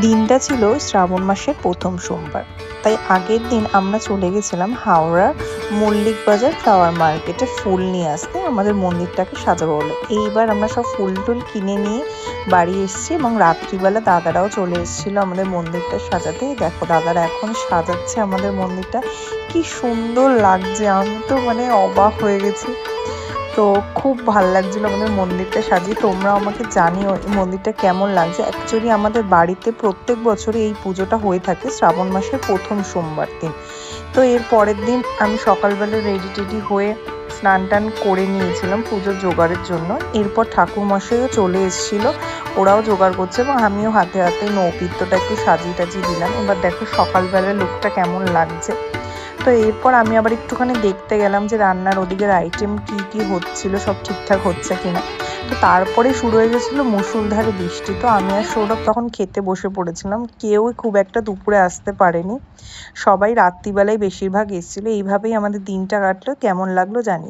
দিনটা ছিল শ্রাবণ মাসের প্রথম সোমবার। তাই আগের দিন আমরা চলে গেছিলাম হাওড়ার মল্লিক বাজার ফ্লাওয়ার মার্কেটে ফুল নিয়ে আসতে আমাদের মন্দিরটাকে সাজাবো বলে। এইবার আমরা সব ফুল টুল কিনে নিয়ে বাড়ি এসেছি এবং রাত্রিবেলা দাদারাও চলে এসেছিল আমাদের মন্দিরটা সাজাতে। দেখো দাদারা এখন সাজাচ্ছে আমাদের মন্দিরটা, কি সুন্দর লাগছে, আমি তো অবাক হয়ে গেছি। তো খুব ভাল লাগছিল আমাদের মন্দিরটা সাজিয়ে। তোমরা আমাকে জানিও এই মন্দিরটা কেমন লাগছে। অ্যাকচুয়ালি আমাদের বাড়িতে প্রত্যেক বছরই এই পুজোটা হয়ে থাকে শ্রাবণ মাসের প্রথম সোমবার দিন। তো এর পরের দিন আমি সকালবেলা রেডি টেডি হয়ে স্নান টান করে নিয়েছিলাম পুজোর জোগাড়ের জন্য। এরপর ঠাকুরমশাইও চলে এসেছিল, ওরাও জোগাড় করছে এবং আমিও হাতে হাতে নৌপিত্তটা একটু সাজিয়ে টাজিয়ে দিলাম। এবার দেখো সকালবেলার লুকটা কেমন লাগছে। তো এরপর আমি আবার একটুখানি দেখতে গেলাম যে রান্নার ওদিকের আইটেম কি কি হচ্ছিল, সব ঠিকঠাক হচ্ছে কিনা। তো তারপরে শুরু হয়ে গেছিলো মুষলধারে বৃষ্টি। তো আমি আর সৌরভ তখন খেতে বসে পড়েছিলাম, কেউ খুব একটা দুপুরে আসতে পারেনি, সবাই রাত্রিবেলায় বেশিরভাগ এসেছিলো। এইভাবেই আমাদের দিনটা কাটলো। কেমন লাগলো জানিয়ে।